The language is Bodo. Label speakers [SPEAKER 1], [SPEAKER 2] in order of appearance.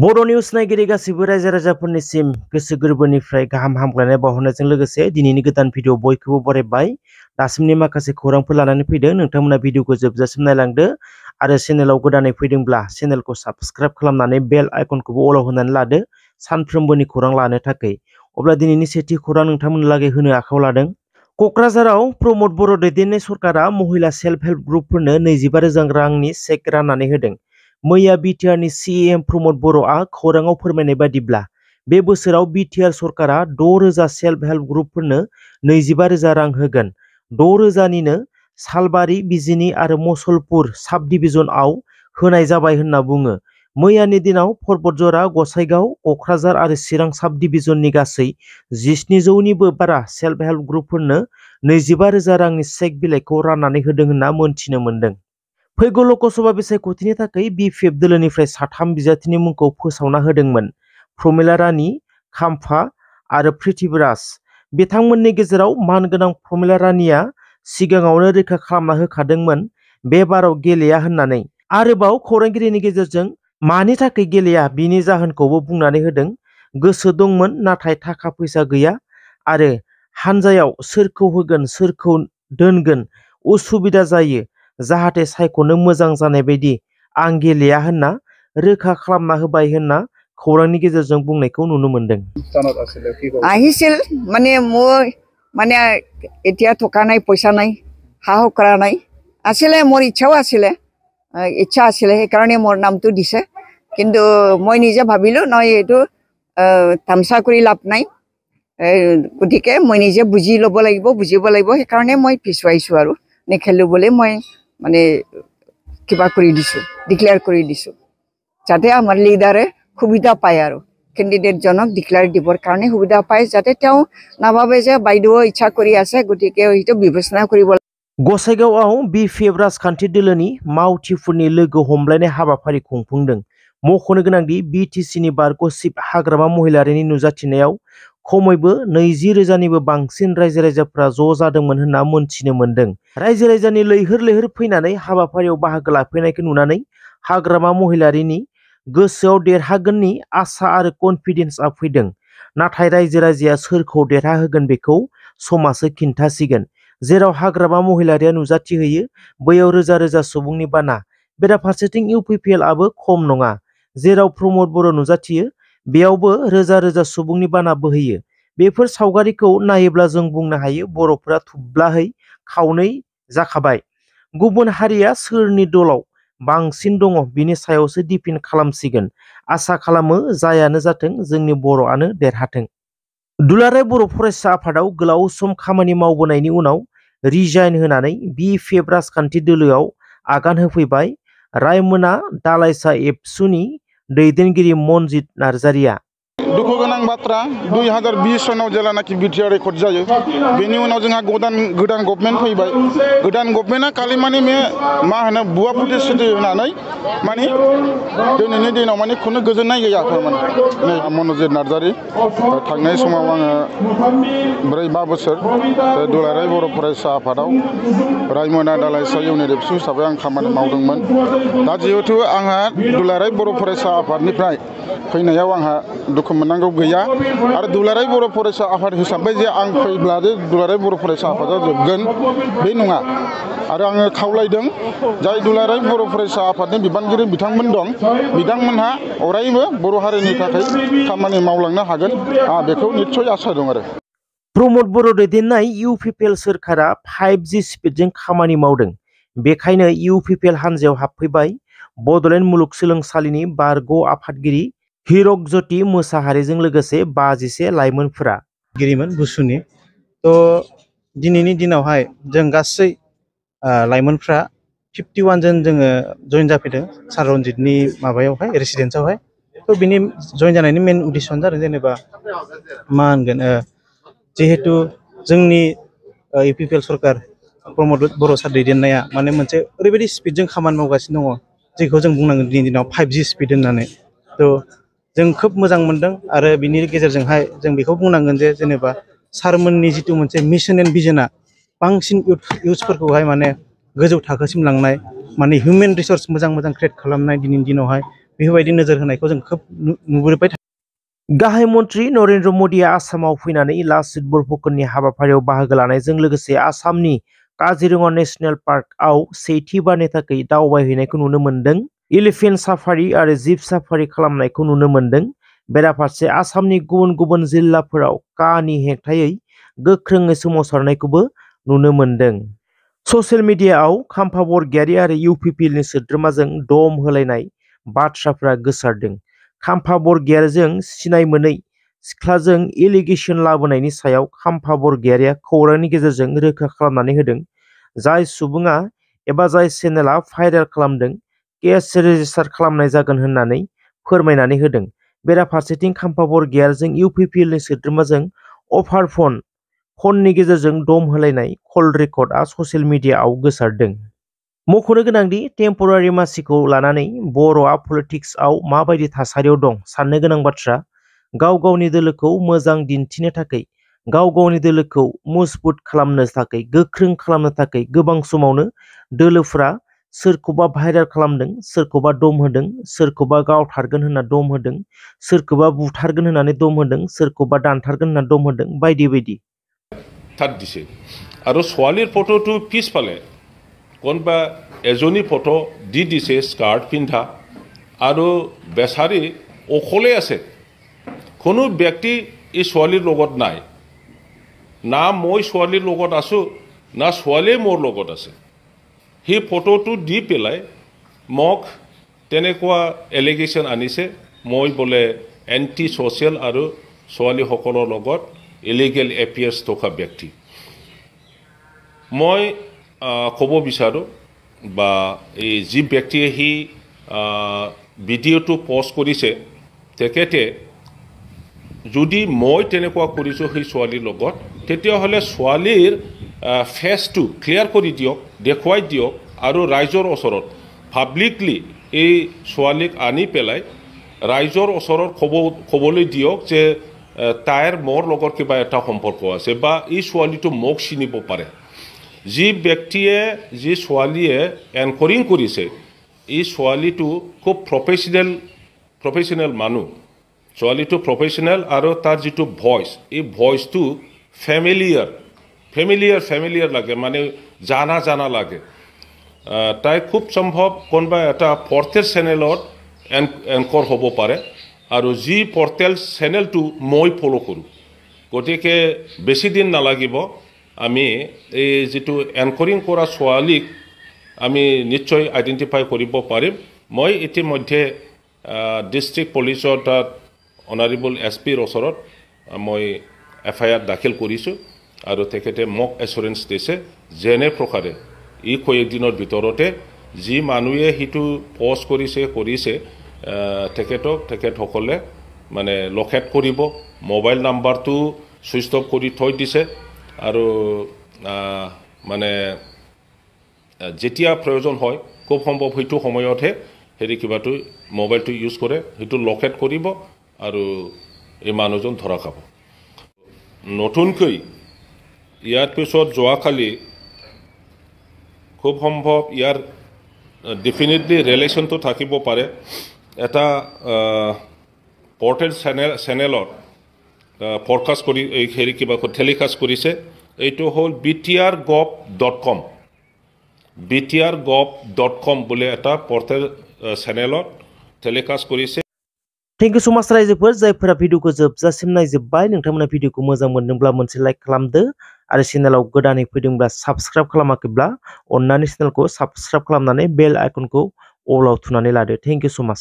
[SPEAKER 1] बर' निउस नायगिरि गासिबो रायजो राजाफोरनिसिम गोसो गोरबोनिफ्राय गाहाम हामलायनाय बावहरनायजों लोगोसे दिनैनि गोदान भिडिअ बयखौबो बरायबाय। दासिमनि माखासे खौरांफोर लानानै फैदों। नोंथांमोना भिडिअखौ जोबजासिम नायलांदो आरो चेनेलाव गोदानै फैदोंब्ला चेनेलखौ साबस्क्राइब खालामनानै बेल आइकनखौबो अलाव होनानै लादो सानफ्रोमबोनि खौरां लानो थाखाय। अब्ला दिनैनि सेथि खौरां नोंथांमोननो लागै होनो आखायाव लादों। क'क्राझाराव प्रमद बर' दैदेननाय सरकारा महिला सेल्फ हेल्प ग्रुपफोरनो 25,000 रांनि चेक राननानै होदों। मैया बिटिआरनि सिएम प्रमद बर'आ खौराङाव फोरमायनाय बादिब्ला बे बोसोराव बिटिआर सरकारा 6,000 सेल्फ हेल्प ग्रुपफोरनो 25,000 रां होगोन। 6,000निनो सालबारि, बिजिनी आरो मसलपुर साब डिभिजनआव होनाय जाबाय होनना बुङो। मैयानि दिनाव परबतजरा, गसाइगाव, क'क्राझार आरो चिरां साब डिभिजननि गासै 1700निबो बारा सेल्फ हेल्प ग्रुपफोरनो 25,000 रांनि चेक बिलाइखौ राननानै होदों होनना मोनथिनो मोन्दों। फैगौ ल'कसभा बिसायख'थिनि थाखाय बिपिएफ दोलोनिफ्राय 3 बिजाथिनि मुंखौ फोसावना होदोंमोन। प्रमिला रानी, खाम्फा आरो पृथ्वीराज। बिथांमोननि गेजेराव मानगोनां प्रमिला रानीया सिगाङावनो रैखा खालामना होखादोंमोन बे बाराव गेलेया होननानै। आरोबाव खौरांगिरिनि गेजेरजों मानि थाखाय गेलेया बिनि जाहोनखौबो बुंनानै होदों। गोसो दंमोन नाथाय थाखा फैसा गैया आरो हानजायाव सोरखौ होगोन सोरखौ दोनगोन उसुबिदा जायो, जाहाथे सायख'नो मोजां जानाय बायदि आं गेलेया होनना रोखा खालामना होबाय होनना खौरांनि गेजेरजों बुंनायखौ नुनो मोन्दों।
[SPEAKER 2] আহিছিল মানে এতিয়া টকা নাই, পইচা নাই, সাহস কৰা নাই। আছিলে মোৰ ইচ্ছাও আছিলে, ইচ্ছা আছিলে, সেইকাৰণে মোৰ নামটো দিছে। কিন্তু মই নিজে ভাবিলোঁ নহয়, এইটো তামচা কৰি লাভ নাই। গতিকে মই নিজে বুজিব লাগিব, সেইকাৰণে মই পিছুৱাইছোঁ আৰু নেখেলোঁ বুলি মই মানে কিবা কৰি দিছোঁ, ডিক্লেয়াৰ কৰি দিছোঁ, যাতে আমাৰ লিডাৰে সুবিধা পায় আৰু কেণ্ডিডেটজনক ডিক্লেয়াৰ দিবৰ কাৰণে সুবিধা পায়, যাতে তেওঁ নাভাবে যে বাইদেৱে ইচ্ছা কৰি আছে, গতিকে সেইটো বিবেচনা কৰিব।
[SPEAKER 1] गसाइगावआव बिपिएफ राजखान्थि दोलोनि मावथिफोरनि लोगो हमलायनाय हाबाफारि खुंफुंदों। मख'नो गोनांदि बिटिसिनि बारग' चिफ हाग्रामा महिलारिनि नुजाथिनायाव खमैबो 20,000निबो बांसिन रायजो राजाफ्रा ज' जादोंमोन होनना मोनथिनो मोन्दों। रायजो राजानि लैहोर लैहोर फैनानै हाबाफारियाव बाहागो लाफैनायखौ नुनानै हाग्रामा महिलारिनि गोसोआव देरहागोननि आसा आरो कनफिडेन्सआ फैदों। नाथाय रायजो राजाया सोरखौ देरहाहोगोन बेखौ समासो खिन्थासिगोन। जेराव हाग्रामा महिलारिया नुजाथिहैयो बैयाव रोजा रोजा सुबुंनि बाना। बेराफारसेथिं इउपिपिएलआबो खम नङा। जेराव प्रमद बर' नुजाथियो बेयावबो रोजा रोजा सुबुंनि बाना बोहैयो। बेफोर सावगारिखौ नायोब्ला जों बुंनो हायो बर'फोरा थुब्लाहै खावनै जाखाबाय। गुबुन हारिया सोरनि दलाव बांसिन दङ बिनि सायावसो डिपेन्ड खालामसिगोन। आसा खालामो जायानो जाथों जोंनि बर'आनो देरहाथों। दुलाराय बर' फरायसा आफादाव गोलाव सम खामानि मावबोनायनि उनाव रिजाइन होनानै बिपिएफ राजखान्थि दोलोआव आगान होफैबाय रायमना दालाइसा एबसुनि दैदेनगिरि मनजित नार्जारिया।
[SPEAKER 3] दुखु गोनां बाथ्रा 2020 सनाव जेलानाखि बिटिआर रेकर्ड जायो बेनि उनाव जोंहा गोदान गभर्नमेन्ट फैबाय। गोदान गभर्नमेन्टआ खालि माने मा होनो बुवा प्रतिश्रुति होनानै माने दिनैनि दिनाव माने खुनु गोजोननाय गैया। थारमाने मनजित नार्जारि थांनाय समाव आङो 4-5 बोसोर दुलाराय बर' फरायसा आफादाव रायमना दालाइसा इउनिट एबसु हिसाबै आं खामानि मावदोंमोन। दा जिहेथु आंहा दुलाराय बर' फरायसा आफादनिफ्राय फैनायाव आंहा दुखु मोननांगौ गैया आरो दुलाराय बर' फरायसा आफाद हिसाबै जे आं फैब्ला जे दुलाराय बर' फरायसा आफादा जोबगोन बे नङा। आरो आङो खावलायदों जाय दुलाराय बर' फरायसा आफादनि बिबानगिरि बिथांमोन दं बिथांमोनहा अरायबो बर' हारिनि थाखाय खामानि मावलांनो हागोन, आंहा बेखौ निस्सय आसा दं। आरो
[SPEAKER 1] प्रमद बर' दैदेननाय इउपिपिएल सोरखारा 5G स्पिडजों खामानि मावदों। बेखायनो इउपिपिएल हानजायाव हाबफैबाय बड'लेण्ड मुलुगसोलोंसालिनि बारग' आफादगिरि हिरकज्योति मोसाहारिजों लोगोसे 51 लाइमोनफोरा।
[SPEAKER 4] गिरिमोन बुसुनि दिनैनि दिनावहाय जों गासै लाइमोनफ्रा 51 जन जोङो जइन जाफैदों सार रनजितनि माबायावहाय रेसिडेन्सआवहाय। थ' बिनि जइन जानायनि मेन उद्देश्यआनो जादों जेनेबा मा होनगोन, जिहेतु जोंनि इउपिपिएल सरकार प्रमद बर' सार दैदेननाया माने मोनसे ओरैबायदि स्पिडजों खामानि मावगासिनो दङ जेखौ जों बुंनांगोन दिनैनि दिनाव 5G स्पिड होननानै। थ' जों खोब मोजां मोनदों आरो बिनि गेजेरजोंहाय जों बेखौ बुंनांगोन जे जेनेबा सारमोननि जितु मोनसे मिशन एन्ड भिजनआ बांसिन इउथ्सफोरखौहाय माने गोजौ थाखोसिम लांनाय, माने हिउमेन रिसर्स मोजां क्रिएट खालामनाय दिनैनि दिनावहाय बेफोरबायदि नोजोर होनायखौ जों खोब नुबोबाय थादों।
[SPEAKER 1] गाहाय मन्त्रि नरेन्द्र मदिया आसामाव फैनानै लाचित बरफुकननि हाबाफारियाव बाहागो लानायजों लोगोसे आसामनि काजिरङा नेशनेल पार्कआव सेथि बारनि थाखाय दावबायहैनायखौ नुनो मोन्दों। एलिफेन्ट साफारि आरो जिप साफारि खालामनायखौ नुनो मोन्दों। बेराफारसे आसामनि गुबुन गुबुन जिल्लाफोराव कानि हेंथायै गोख्रोङै सोमावसारनायखौबो नुनो मोन्दों। ससियेल मिडियाआव खाम्फा बरगयारी आरो इउपिपिएलनि सोद्रोमाजों दम होलायनाय बाथ्राफोरा गोसारदों। खाम्फा बरगयारीजों सिनाय मोनै सिख्लाजों एलिगेशन लाबोनायनि सायाव खाम्फा बरगयारीया खौरांनि गेजेरजों रोखा खालामनानै होदों। जाय सुबुङा एबा जाय चेनेलआ भाइरेल खालामदों केस रेजिस्टार खालामनाय जागोन होननानै फोरमायनानै होदों। बेराफारसेथिं खाम्फा बरगयारीजों इउपिपिएलनि सोद्रोमाजों अफार फननि गेजेरजों दम होलायनाय कल रेकर्डआ ससियेल मिडियाआव गोसारदों। मख'नो गोनांदि टेम्परारि मासिखौ लानानै बर'आ पलिटिक्सआव माबायदि थासारियाव दं साननो गोनां बाथ्रा। गाव गावनि दोलोखौ मोजां दिन्थिनो थाखाय, गाव गावनि दोलोखौ मजबुत खालामनो थाखाय, गोख्रों खालामनो थाखाय गोबां समावनो दोलोफोरा सोरखौबा भाइरेल खालामदों, सोरखौबा दम होदों, सोरखौबा गावथारगोन होनना दम होदों, सोरखौबा बुथारगोन होननानै दम होदों, सोरखौबा दानथारगोन होनना दम होदों, बायदि बायदि।
[SPEAKER 5] তাত দিছে আৰু ছোৱালীৰ ফটোটো পিছফালে কোনোবা এজনী ফটো দি দিছে স্কাৰ্ট পিন্ধা আৰু বেচাৰী অকলে আছে। কোনো ব্যক্তি এই ছোৱালীৰ লগত নাই। না মই ছোৱালীৰ লগত আছোঁ, না ছোৱালীয়ে মোৰ লগত আছে। সেই ফটোটো দি পেলাই মোক তেনেকুৱা এলিগেশ্যন আনিছে মই বোলে এণ্টি ছ'চিয়েল আৰু ছোৱালীসকলৰ লগত ইলিগেল এফেয়াৰ্ছ থকা ব্যক্তি। মই ক'ব বিচাৰোঁ বা এই যি ব্যক্তিয়ে সেই ভিডিঅ'টো পষ্ট কৰিছে তেখেতে যদি মই তেনেকুৱা কৰিছোঁ সেই ছোৱালীৰ লগত তেতিয়াহ'লে ছোৱালীৰ ফেচটো ক্লিয়াৰ কৰি দিয়ক, দেখুৱাই দিয়ক আৰু ৰাইজৰ ওচৰত পাব্লিকলি এই ছোৱালীক আনি পেলাই ৰাইজৰ ওচৰত ক'বলৈ দিয়ক যে তাইৰ মোৰ লগত কিবা এটা সম্পৰ্ক আছে বা এই ছোৱালীটো মোক চিনিব পাৰে। যি ব্যক্তিয়ে যি ছোৱালীয়ে এংকৰিং কৰিছে এই ছোৱালীটো খুব প্ৰফেশ্যনেল মানুহ। ছোৱালীটো প্ৰফেশ্যনেল আৰু তাৰ যিটো ভইচ এই ভইচটো ফেমিলিয়াৰ লাগে, মানে জানা লাগে। তাই খুব সম্ভৱ কোনোবা এটা পৰ্টেল চেনেলত এংকৰ হ'ব পাৰে আৰু যি পৰ্টেল চেনেলটো মই ফ'ল' কৰোঁ। গতিকে বেছি দিন নালাগিব আমি এই যিটো এংকৰিং কৰা ছোৱালীক আমি নিশ্চয় আইডেণ্টিফাই কৰিব পাৰিম। মই ইতিমধ্যে ডিষ্ট্ৰিক্ট পুলিচৰ তাত অনাৰেবল এছপিৰ ওচৰত মই FIR দাখিল কৰিছোঁ আৰু তেখেতে মোক এছুৰেঞ্চ দিছে যেনে প্ৰকাৰে এই কয়েকদিনৰ ভিতৰতে যি মানুহে সেইটো পষ্ট কৰিছে তেখেতসকলে মানে লকেট কৰিব, মোবাইল নাম্বাৰটো ছুইচ অফ কৰি থৈ দিছে আৰু মানে যেতিয়া প্ৰয়োজন হয় খুব সম্ভৱ সেইটো সময়তহে কিবাটো মোবাইলটো ইউজ কৰে, সেইটো লকেট কৰিব আৰু এই মানুহজন ধৰা খাব। নতুনকৈ ইয়াৰ পিছত যোৱাকালি খুব সম্ভৱ ইয়াৰ ডেফিনেটলি ৰিলেশ্যনটো থাকিব পাৰে। এটা পৰ্টেল চেনেলত ফৰকাষ্ট কৰি কিবা টেলিকাষ্ট কৰিছে। এইটো হ'ল btr.gov.com btr.gov.com বুলি এটা পৰ্টেল চেনেলত টেলিকাষ্ট কৰিছে।
[SPEAKER 1] थैंक यू सो मच रायजोफोर जायफोरा भिडिअखौ जोबजासिम नायजोब्बाय। नोंथांमोना भिडिअखौ मोजां मोनदोंब्ला मोनसे लाइक खालामदो आरो चेनेलाव गोदानै फैदोंब्ला साबस्क्राइब खालामाखैब्ला अन्नानै चेनेलखौ साबस्क्राइब खालामनानै बेल आइकनखौ अलाव थुनानै लादो। Thank you so much.